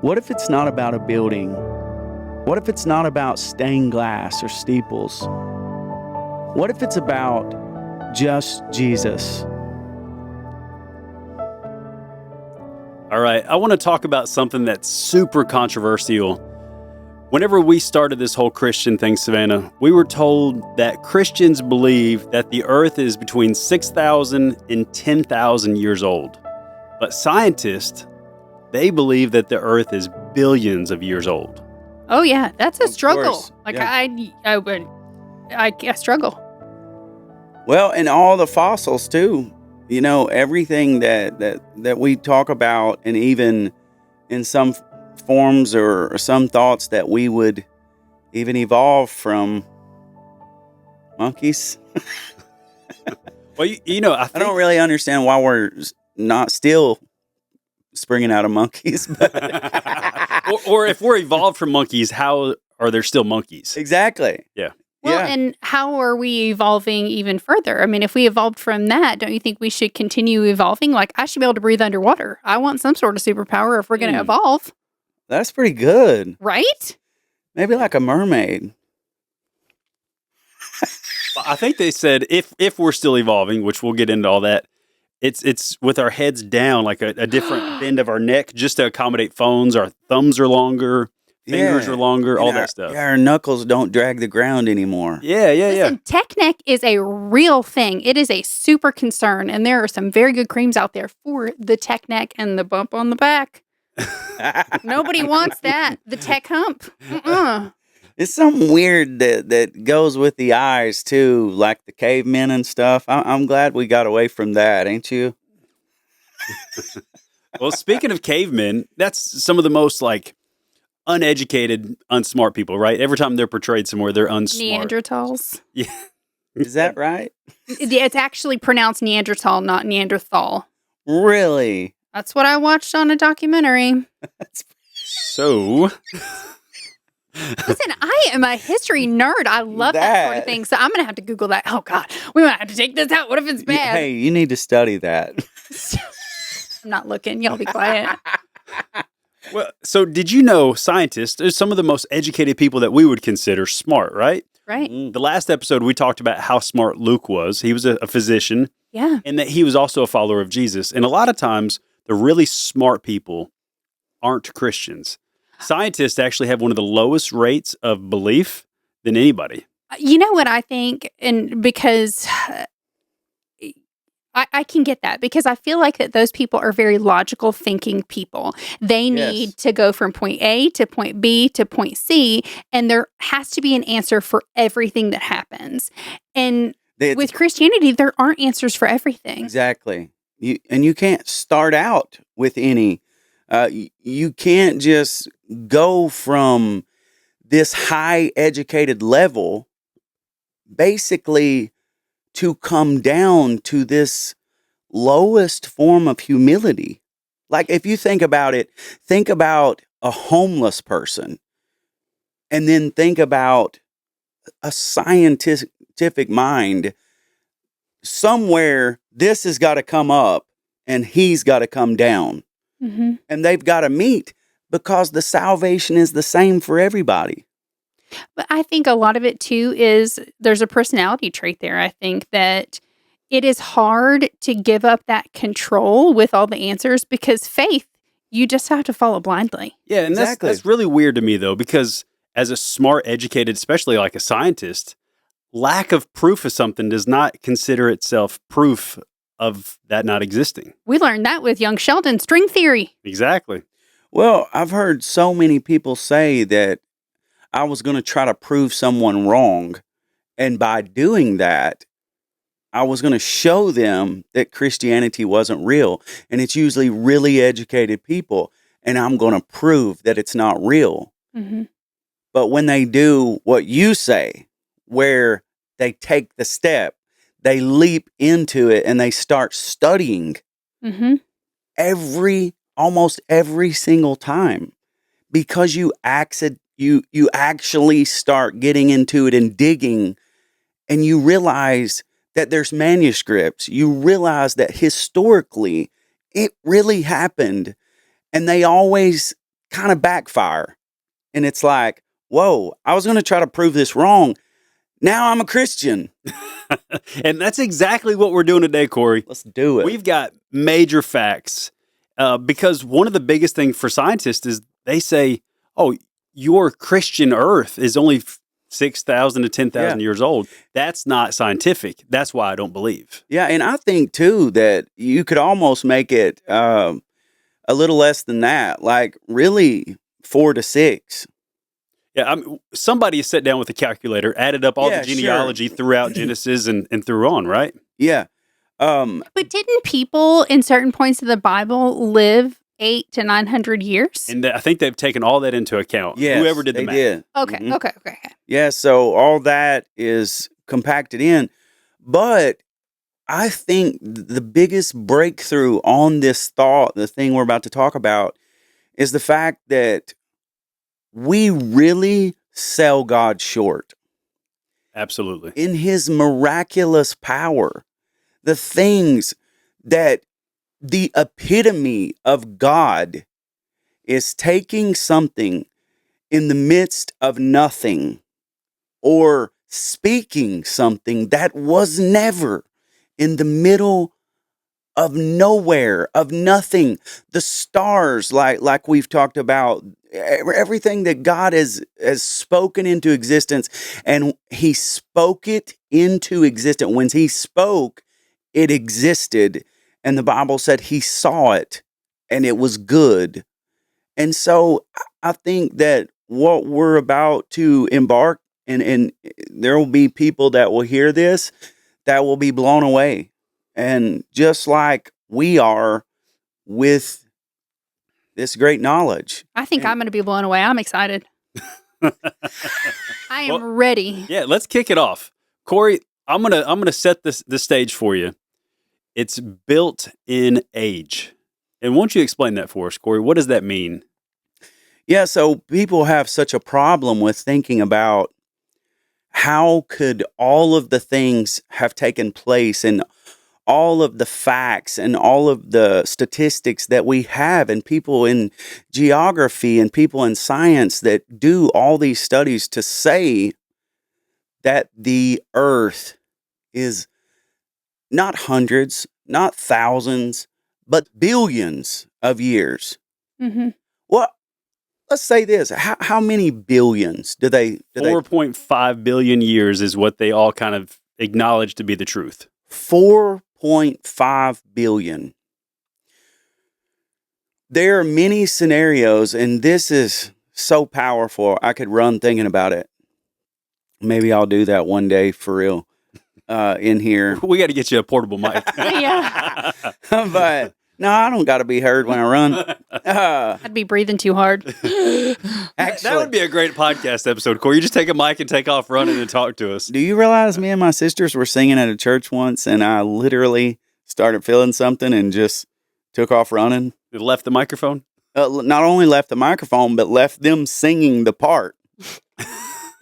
What if it's not about a building? What if it's not about stained glass or steeples? What if it's about just Jesus? All right, I want to talk about something that's super controversial. Whenever we started this whole Christian thing, Savannah, we were told that Christians believe that the earth is between 6,000 and 10,000 years old. But scientists, they believe that the earth is billions of years old. Oh, yeah, that's a struggle. Course. Like, Yeah. I struggle. Well, and all the fossils too. You know, everything that we talk about, and even in some forms or some thoughts that we would even evolve from monkeys. Well, you know, I don't really understand why we're not still springing out of monkeys. But or if we're evolved from monkeys, how are there still monkeys? exactly. Yeah. Well, Yeah. and how are we evolving even further? I mean, if we evolved from that, don't you think we should continue evolving? Like, I should be able to breathe underwater. I want some sort of superpower if we're going to evolve, That's pretty good. right? Maybe like a mermaid. I think they said if we're still evolving, which we'll get into all that, it's with our heads down, like a different bend of our neck just to accommodate phones. Our thumbs are longer, fingers Yeah. are longer, And all our- that stuff. Our knuckles don't drag the ground anymore. Yeah. Listen, tech neck is a real thing. It is a super concern, and there are some very good creams out there for the tech neck and the bump on the back. Nobody wants that. The tech hump. It's something weird that goes with the eyes too, like the cavemen and stuff. I'm glad we got away from that, ain't you? Well, speaking of cavemen, that's some of the most like uneducated, unsmart people, right? Every time they're portrayed somewhere, they're unsmart. Neanderthals. Yeah. Is that right? It's actually pronounced Neanderthal, not Neanderthal. Really? That's what I watched on a documentary. So, Listen, I am a history nerd. I love that sort of thing. So I'm going to have to Google that. Oh, God. We might have to take this out. What if it's bad? Hey, you need to study that. I'm not looking. Y'all be quiet. well, so did you know scientists are some of the most educated people that we would consider smart, right? Right. Mm. The last episode, we talked about how smart Luke was. He was a physician, Yeah. and that he was also a follower of Jesus. And a lot of times, the really smart people aren't Christians. Scientists actually have one of the lowest rates of belief than anybody. You know what I think? And because I can get that, because I feel like that those people are very logical thinking people. They need Yes. to go from point A to point B to point C, and there has to be an answer for everything that happens. And with Christianity, there aren't answers for everything. Exactly. You can't start out with any. You can't just go from this high educated level basically to come down to this lowest form of humility. Like if you think about it, think about a homeless person and then think about a scientific mind. Somewhere this has got to come up and he's got to come down. Mm-hmm. And they've got to meet because the salvation is the same for everybody. But I think a lot of it too is there's a personality trait there. I think that it is hard to give up that control with all the answers, because faith, you just have to follow blindly. Yeah, and Exactly. that's really weird to me, though, because as a smart, educated, especially like a scientist, lack of proof of something does not consider itself proof of that not existing. We learned that with young Sheldon, string theory. Exactly. Well, I've heard so many people say that I was going to try to prove someone wrong. And by doing that, I was going to show them that Christianity wasn't real. And it's usually really educated people. And I'm going to prove that it's not real. Mm-hmm. But when they do what you say, where they take the step, they leap into it and they start studying Mm-hmm. almost every single time, because you actually start getting into it and digging, and you realize that there's manuscripts. You realize that historically it really happened. And they always kind of backfire. And it's like, whoa, I was going to try to prove this wrong. Now I'm a Christian. And that's exactly what we're doing today, Cory. Let's do it. We've got major facts because one of the biggest things for scientists is they say, oh, your Christian earth is only 6,000 to 10,000 years old. That's not scientific. That's why I don't believe. Yeah, and I think, too, that you could almost make it a little less than that, like really 4 to 6. Yeah, somebody sat down with a calculator, added up all the genealogy throughout Genesis and through on, right? Yeah. But didn't people in certain points of the Bible live 800 to 900 years? And I think they've taken all that into account. Yes, whoever did the they math. did. Okay, Mhm. okay. Yeah, so all that is compacted in. But I think the biggest breakthrough on this thought, the thing we're about to talk about, is the fact that we really sell God short. Absolutely. In his miraculous power, the things that the epitome of God is taking something in the midst of nothing or speaking something that was never in the middle of nowhere, of nothing. The stars, like we've talked about, everything that God has spoken into existence, and he spoke it into existence. When he spoke, it existed. And the Bible said he saw it and it was good. And so I think that what we're about to embark, and there will be people that will hear this that will be blown away. And just like we are with this great knowledge. I think I'm going to be blown away. I'm excited. I am ready. Yeah, let's kick it off. Cory, I'm gonna set the stage for you. It's built in age. And won't you explain that for us, Cory? What does that mean? Yeah, so people have such a problem with thinking about how could all of the things have taken place and all of the facts and all of the statistics that we have, and people in geography and people in science that do all these studies to say that the earth is not hundreds, not thousands, but billions of years. Mm-hmm. Well, let's say this. How many billions do they? 4.5 billion years is what they all kind of acknowledge to be the truth. 4.5 billion. There are many scenarios, and this is so powerful. I could run thinking about it. Maybe I'll do that one day for real in here. We got to get you a portable mic. Yeah. But no, I don't got to be heard when I run. I'd be breathing too hard. Actually, that would be a great podcast episode, Cory. You just take a mic and take off running and talk to us. Do you realize me and my sisters were singing at a church once, and I literally started feeling something and just took off running? You left the microphone? Not only left the microphone, but left them singing the part.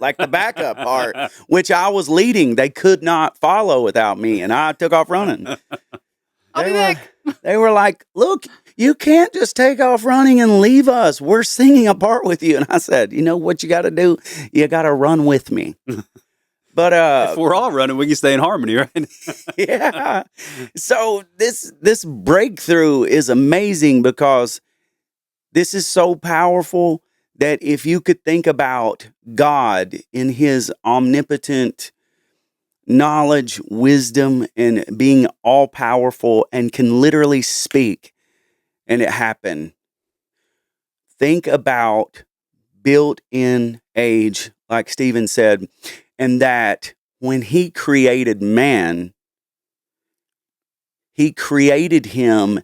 Like the backup part, which I was leading. They could not follow without me, and I took off running. I'll be back. They were like, look, you can't just take off running and leave us. We're singing a part with you. And I said, you know what you got to do? You got to run with me. But if we're all running, we can stay in harmony, right? yeah. So this breakthrough is amazing because this is so powerful that if you could think about God in his omnipotent knowledge, wisdom, and being all powerful and can literally speak and it happen. Think about built-in age, like Stephen said, and that when he created man, he created him,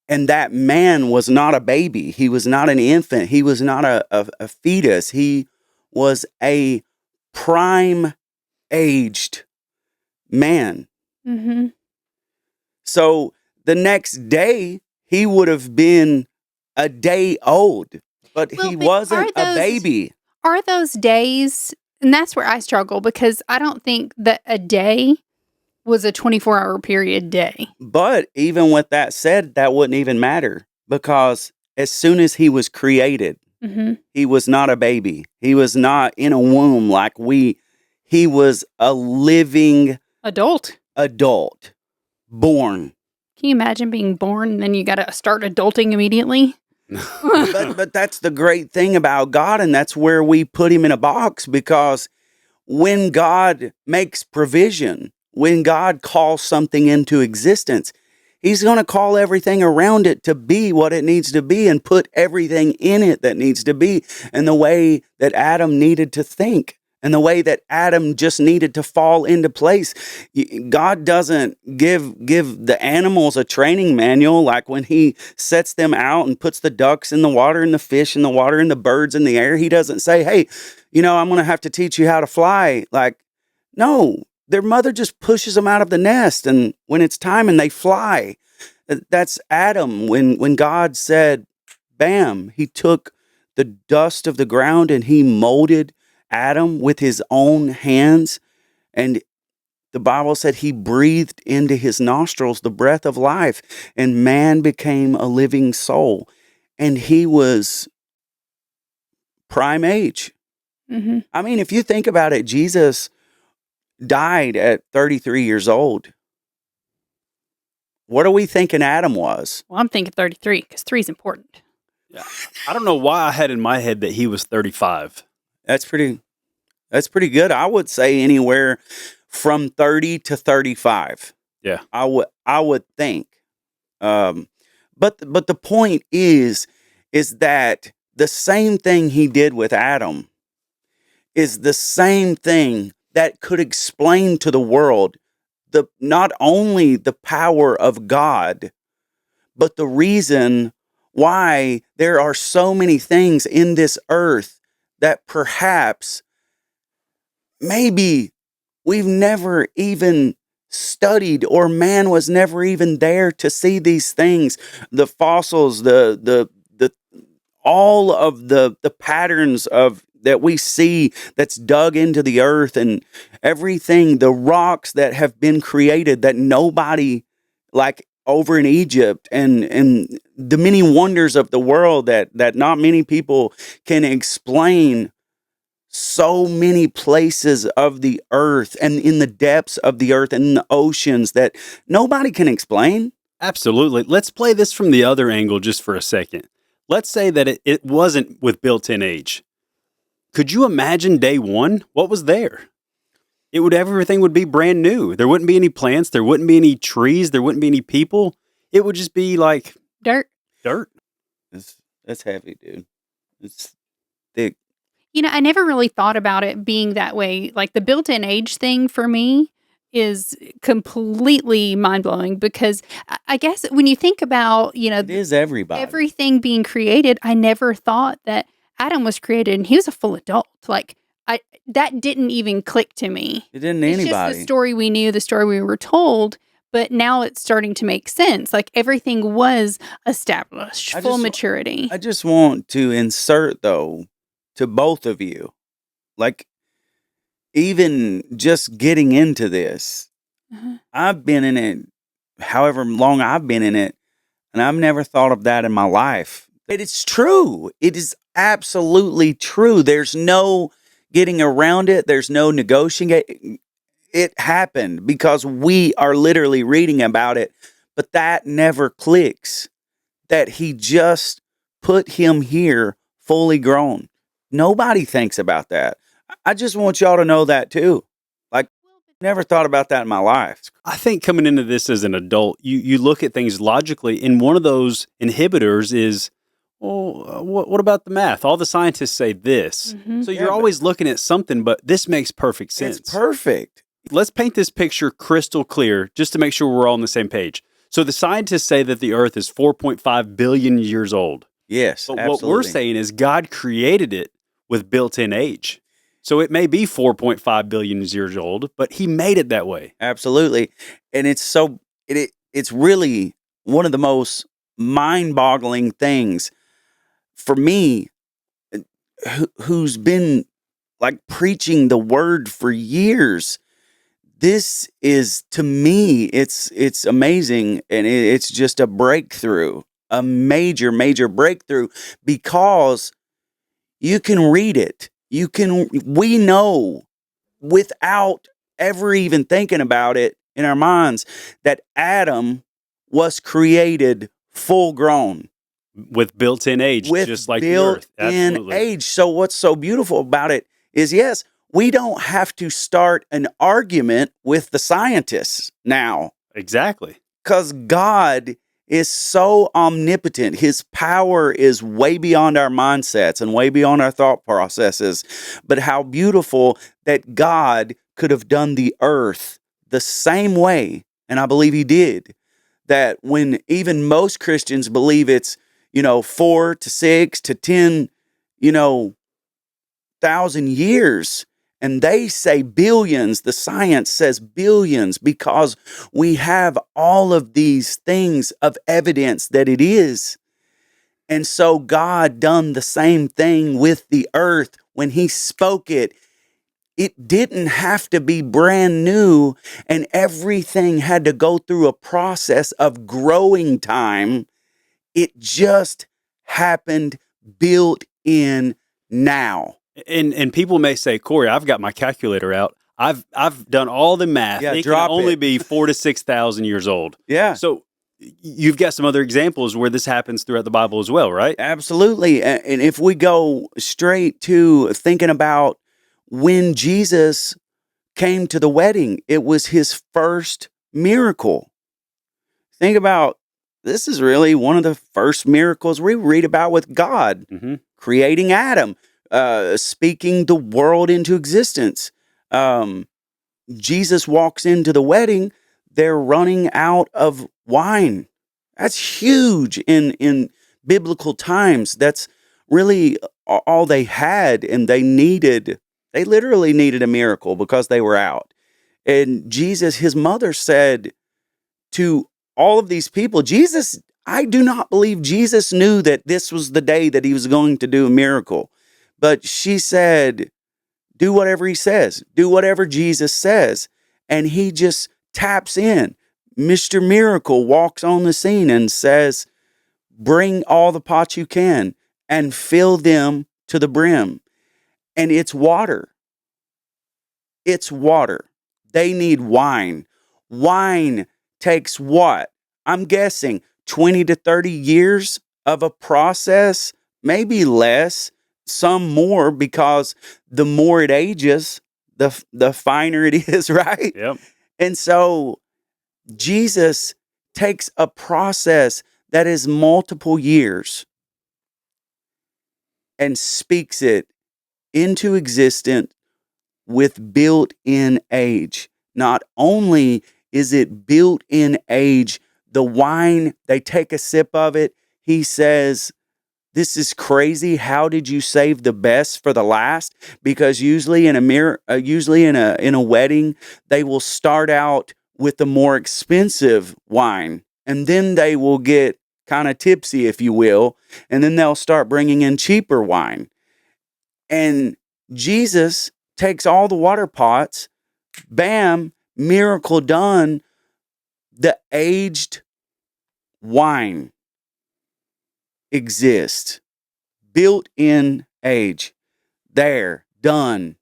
and that man was not a baby. He was not an infant. He was not a fetus. He was a prime aged man. Mm-hmm. So the next day, he would have been a day old, but he wasn't a baby. Are those days, and that's where I struggle because I don't think that a day was a 24-hour period day. But even with that said, that wouldn't even matter, because as soon as he was created, he was not a baby. He was not in a womb like we. He was a living Adult. born. Can you imagine being born and then you got to start adulting immediately? But that's the great thing about God, and that's where we put him in a box, because when God makes provision, when God calls something into existence, he's going to call everything around it to be what it needs to be and put everything in it that needs to be, and the way that Adam needed to think and the way that Adam just needed to fall into place. God doesn't give the animals a training manual, like when he sets them out and puts the ducks in the water and the fish in the water and the birds in the air. He doesn't say, hey, I'm going to have to teach you how to fly. Like, no, their mother just pushes them out of the nest, and when it's time and they fly. That's Adam. When God said, bam, he took the dust of the ground and he molded Adam with his own hands, and the Bible said he breathed into his nostrils the breath of life, and man became a living soul, and he was prime age. I mean, if you think about it, Jesus died at 33 years old. What are we thinking Adam was? Well, I'm thinking 33 because 3 is important. Yeah. I don't know why I had in my head that he was 35. That's pretty good. I would say anywhere from 30 to 35. Yeah. I would think. But the point is that the same thing he did with Adam is the same thing that could explain to the world not only the power of God, but the reason why there are so many things in this earth that perhaps maybe we've never even studied, or man was never even there to see these things. The fossils, the all of the patterns of that we see that's dug into the earth, and everything, the rocks that have been created that nobody, like over in Egypt, and the many wonders of the world that not many people can explain. So many places of the earth and in the depths of the earth and in the oceans that nobody can explain. Absolutely. Let's play this from the other angle just for a second. Let's say that it wasn't with built-in age. Could you imagine day one? What was there? Everything would be brand new. There wouldn't be any plants. There wouldn't be any trees. There wouldn't be any people. It would just be like dirt. That's heavy, dude. It's thick. I never really thought about it being that way. Like the built-in age thing for me is completely mind-blowing, because I guess when you think about, it is everybody. Everything being created, I never thought that Adam was created and he was a full adult. Like that didn't even click to me. It didn't anybody. It's just the story we knew, the story we were told, but now it's starting to make sense. Like everything was established, full maturity. I just want to insert, though, to both of you, like, even just getting into this, I've been in it however long I've been in it, and I've never thought of that in my life. But it's true. It is absolutely true. There's no getting around it. There's no negotiating. It happened because we are literally reading about it, but that never clicks, that he just put him here fully grown. Nobody thinks about that. I just want y'all to know that too. Like, never thought about that in my life. I think coming into this as an adult, you look at things logically, and one of those inhibitors is, well, what about the math? All the scientists say this. So you're always looking at something, but this makes perfect sense. It's perfect. Let's paint this picture crystal clear just to make sure we're all on the same page. So the scientists say that the Earth is 4.5 billion years old. Yes, but absolutely. What we're saying is God created it with built-in age. So it may be 4.5 billion years old, but he made it that way. Absolutely. And it's it's really one of the most mind-boggling things for me, who's been like preaching the word for years, this is, to me, it's amazing, and it's just a breakthrough, a major breakthrough, because you can read it. We know without ever even thinking about it in our minds that Adam was created full grown With built-in age, with just like the built earth. in Absolutely. age. So what's so beautiful about it is, yes, we don't have to start an argument with the scientists now, Exactly. because God is so omnipotent. His power is way beyond our mindsets and way beyond our thought processes. But how beautiful that God could have done the earth the same way, and I believe he did, that when even most Christians believe it's, 4 to 6 to 10, 1,000 years, and they say billions. The science says billions, because we have all of these things of evidence that it is. And so God done the same thing with the earth. When he spoke it, it didn't have to be brand new, and everything had to go through a process of growing time. It just happened, built in now. And people may say, Cory, I've got my calculator out. I've done all the math. Yeah, it can drop only it. be 4,000 to 6,000 years old. Yeah. So you've got some other examples where this happens throughout the Bible as well, right? Absolutely. And if we go straight to thinking about when Jesus came to the wedding, it was his first miracle. Think about, this is really one of the first miracles we read about with God, creating Adam, speaking the world into existence. Jesus walks into the wedding, they're running out of wine. That's huge in biblical times. That's really all they had, and they literally needed a miracle because they were out. And Jesus, his mother said to all of these people, I do not believe Jesus knew that this was the day that he was going to do a miracle. But she said, do whatever he says. Do whatever Jesus says. And he just taps in. Mr. Miracle walks on the scene and says, bring all the pots you can and fill them to the brim. And it's water. It's water. They need wine. Wine takes what? I'm guessing 20 to 30 years of a process, maybe less, some more, because the more it ages, the finer it is, right? Yep. And so Jesus takes a process that is multiple years and speaks it into existence with built-in age. Not only is it built-in age, the wine, they take a sip of it. He says, this is crazy. How did you save the best for the last? Because usually in a wedding, they will start out with the more expensive wine, and then they will get kind of tipsy, if you will, and then they'll start bringing in cheaper wine. And Jesus takes all the water pots, bam, miracle done. The aged wine exists, built in age, there, done.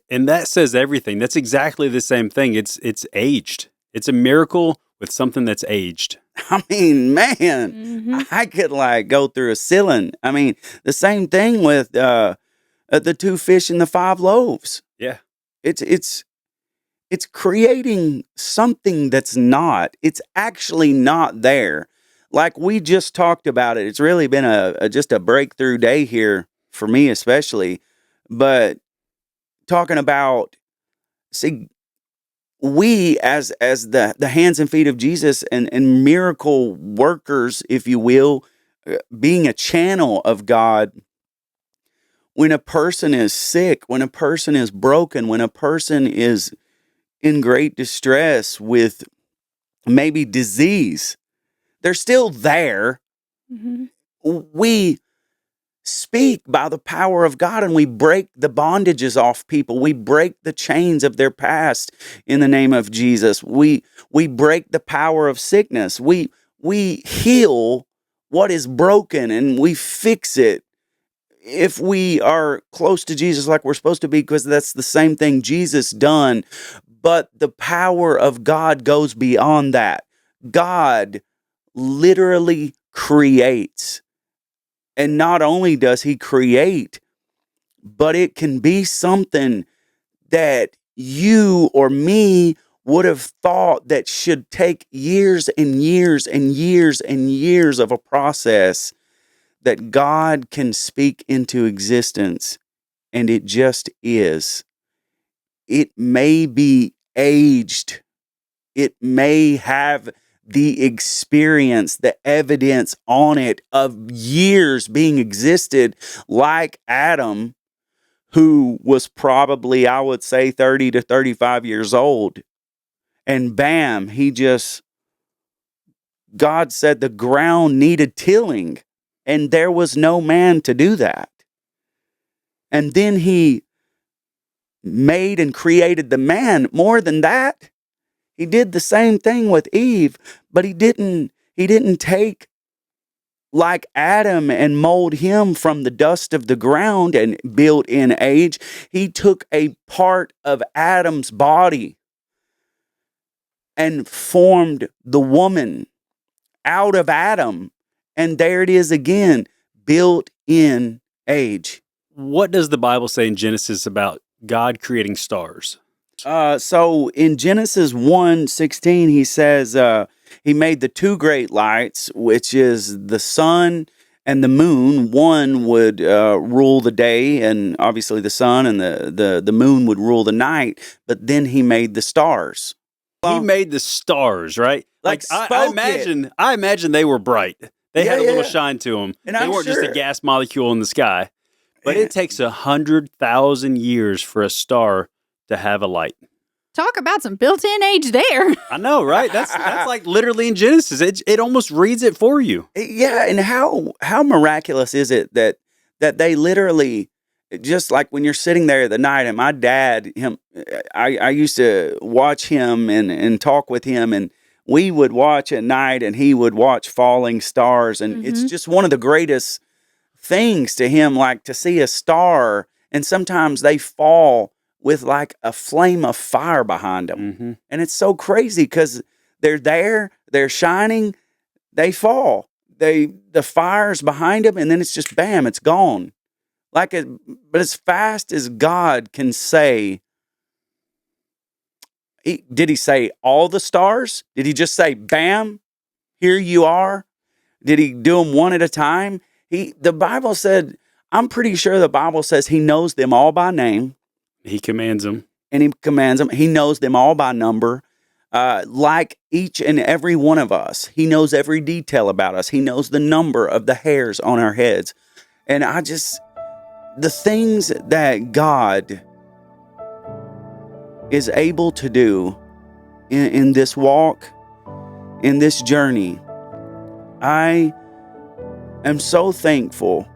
And that says everything. That's exactly the same thing. It's aged. It's a miracle with something that's aged. I mean, man, I could go through a ceiling. I mean, the same thing with the 2 fish and the 5 loaves. Yeah. It's creating something that's not. It's actually not there. Like we just talked about it. It's really been just a breakthrough day here for me, especially. But talking about, see, we as the hands and feet of Jesus and miracle workers, if you will, being a channel of God. When a person is sick, when a person is broken, when a person is in great distress with maybe disease, they're still there. We speak by the power of God, and we break the bondages off people. We break the chains of their past in the name of Jesus. We break the power of sickness. We heal what is broken, and we fix it if we are close to Jesus like we're supposed to be, because that's the same thing Jesus done. But the power of God goes beyond that. God literally creates. And not only does he create, but it can be something that you or me would have thought that should take years and years and years and years of a process, that God can speak into existence, and it just is. It may be aged. It may have the experience, the evidence on it of years being existed, like Adam, who was probably, I would say, 30 to 35 years old. And bam, God said the ground needed tilling, and there was no man to do that. And then he made and created the man. More than that, he did the same thing with Eve, but he didn't take like Adam and mold him from the dust of the ground and build in age. He took a part of Adam's body and formed the woman out of Adam. And there it is again, built in age. What does the Bible say in Genesis about God creating stars? So in Genesis 1:16, he says he made the two great lights, which is the sun and the moon. One would rule the day, and obviously the sun, and the moon would rule the night. But then he made the stars. He made the stars, right? I imagine they were bright. They had a little shine to them. And they weren't just a gas molecule in the sky. But it takes 100,000 years for a star to have a light. Talk about some built-in age there. I know, right? That's like literally in Genesis. It almost reads it for you. Yeah, and how miraculous is it that they literally, just like when you're sitting there at the night, and my dad, I used to watch him and talk with him, and we would watch at night, and he would watch falling stars, and it's just one of the greatest things to him, like to see a star, and sometimes they fall with like a flame of fire behind them. And it's so crazy because they're there, they're shining, they fall. The fire's behind them, and then it's just bam, it's gone. But as fast as God can say, did he say all the stars? Did he just say, bam, here you are? Did he do them one at a time? The Bible said, I'm pretty sure the Bible says he knows them all by name. He commands them. And he commands them. He knows them all by number. Like each and every one of us. He knows every detail about us. He knows the number of the hairs on our heads. And the things that God is able to do in this walk, in this journey, I am so thankful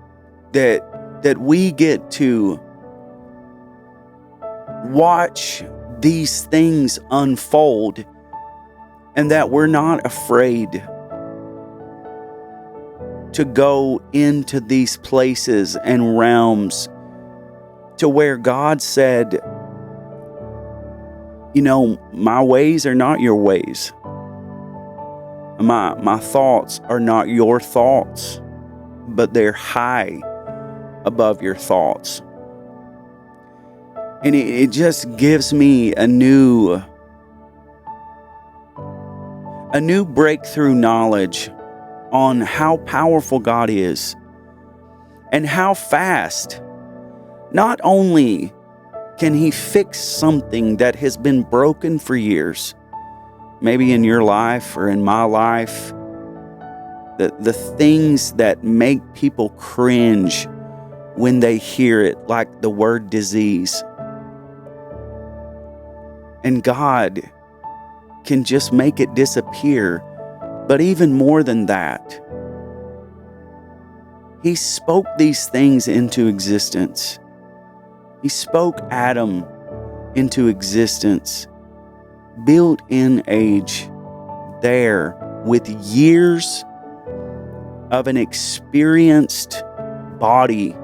that we get to watch these things unfold, and that we're not afraid to go into these places and realms to where God said, my ways are not your ways. My thoughts are not your thoughts, but they're high above your thoughts. And it just gives me a new breakthrough knowledge on how powerful God is and how fast. Not only can he fix something that has been broken for years, maybe in your life or in my life, the things that make people cringe when they hear it, like the word disease. And God can just make it disappear. But even more than that, He spoke these things into existence. He spoke Adam into existence, built in age, there with years of an experienced body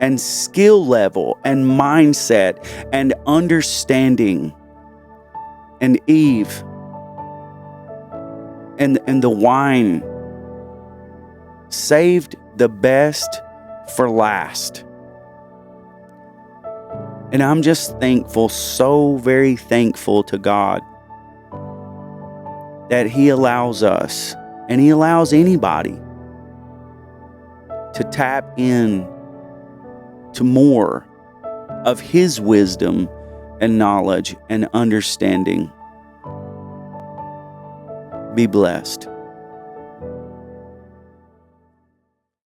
and skill level and mindset and understanding. And Eve and the wine saved the best for last. And I'm just thankful, so very thankful to God that He allows us, and He allows anybody, to tap in to more of His wisdom and knowledge and understanding. Be blessed.